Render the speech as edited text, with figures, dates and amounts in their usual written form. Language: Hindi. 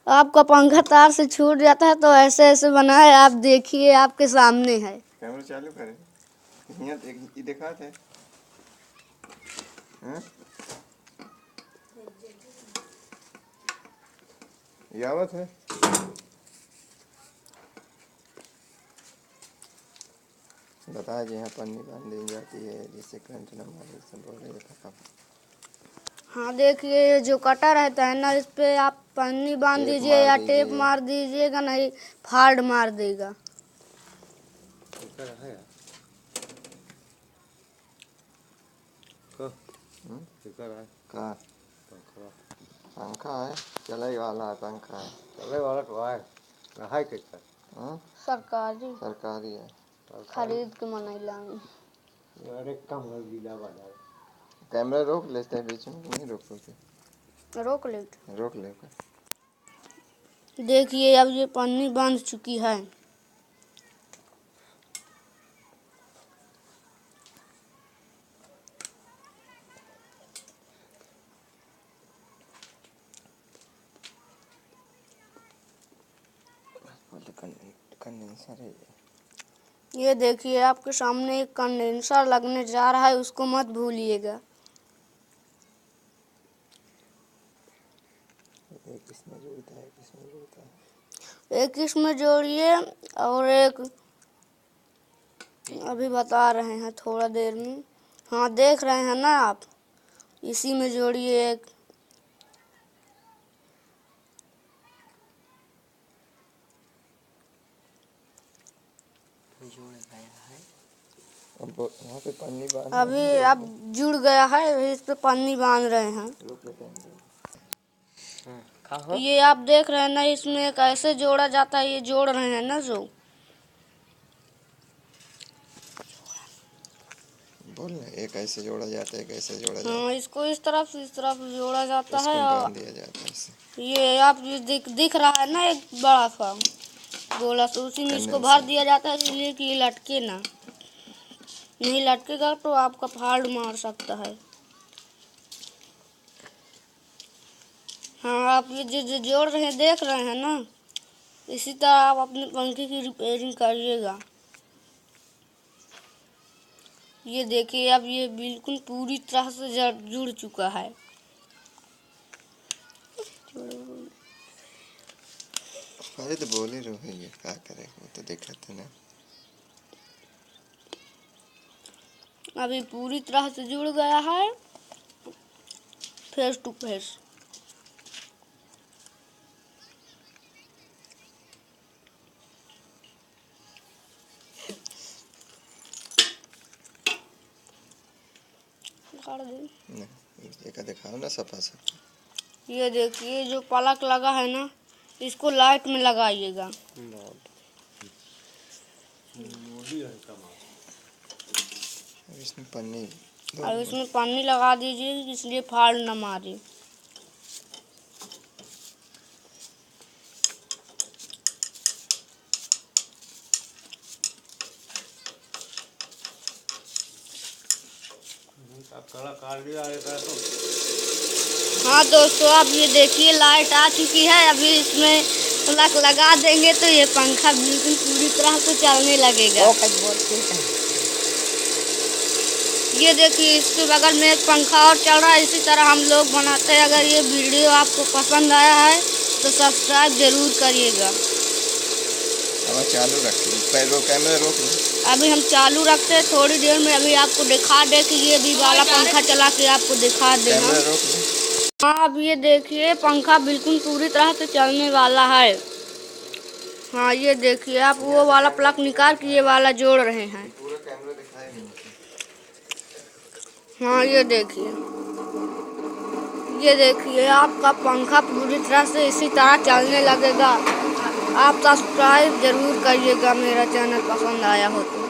आपका पंखा तार से छूट जाता है तो ऐसे ऐसे बना है, आप देखिए आपके सामने है। कैमरा चालू करें, यहाँ ये दिखा थे। यावत है बता जी, यहाँ पन्नी बांध दी जाती है जिससे करंट न मारे, सब बोल रहे था। हाँ देखिए, ये जो कटा रहता है ना, इस पे आप पन्नी बांध दीजिए या टेप मार दीजिएगा, नहीं फाड़ मार देगा। पंखा है चले वाला है, पंखा है चले वाला तो है कितना सरकारी है, खरीद के मनैला। कैमरा रोक लेते हैं, बीच में नहीं रोकोगे? रोक ले। देखिए अब ये पन्नी बांध चुकी है। कंडेंसर है ये देखिए आपके सामने एक कंडेंसर लगने जा रहा है, उसको मत भूलिएगा। एक इसमें जोड़ता है, एक इसमें जोड़िए और एक अभी बता रहे हैं थोड़ा देर में। हाँ देख रहे हैं ना आप, इसी में जोड़िए एक। अब यहाँ पे पन्नी बांध, अभी अब जुड़ गया है, इस पे पन्नी बांध रहे हैं। ये आप देख रहे हैं ना, इसमें कैसे जोड़ा जाता है, ये जोड़ रहे हैं ना जो। बोल ना, एक ऐसे जोड़ा जाता है, कैसे जोड़ा जाता है? हाँ, इसको इस तरफ जोड़ा जाता है और दिया जाता है इसे। ये आप ये दिख रहा है ना एक बड़ा सा गोला, तो उसी में इसको भर दिया जाता है, इसलिए कि ये लटके ना। नहीं लटकेगा तो आपका फाड़ मार सकता है। हाँ, आप ये जो जोड़ रहे हैं, देख रहे हैं ना, इसी तरह आप अपने पंखे की रिपेयरिंग करिएगा। ये देखिए अब ये बिल्कुल पूरी तरह से जुड़ चुका है। अरे तो बोले रहो, ये क्या करे, वो तो दिक्कत है ना। अभी पूरी तरह से जुड़ गया है, फेस टू फेस। एक दिखाओ ना सफा से। ये देखिए जो पलक लगा है ना, इसको लाइट में लगाइएगा। इसमें पन्नी, और इसमें पन्नी लगा दीजिए, इसलिए फाड़ न मारे। हाँ दोस्तों, अब ये देखिए लाइट आ चुकी है। अभी इसमें प्लग लगा देंगे तो ये पंखा बिल्कुल पूरी तरह से चलने लगेगा। ये देखिए इसके बगल में एक पंखा और चल रहा है, इसी तरह हम लोग बनाते हैं। अगर ये वीडियो आपको पसंद आया है तो सब्सक्राइब जरूर करिएगा। चालू रखिए, कैमरा रोक। अभी हम चालू रखते हैं, थोड़ी देर में अभी आपको दिखा दे कि ये भी वाला पंखा चला के आपको दिखा दे। हाँ, अब ये देखिए पंखा बिल्कुल पूरी तरह से चलने वाला है। हाँ ये देखिए, आप वो वाला प्लग निकाल के ये वाला जोड़ रहे हैं। हाँ ये देखिए आपका पंखा पूरी तरह से इसी तरह चलने लगेगा। आप सब्सक्राइब जरूर करिएगा, मेरा चैनल पसंद आया हो तो।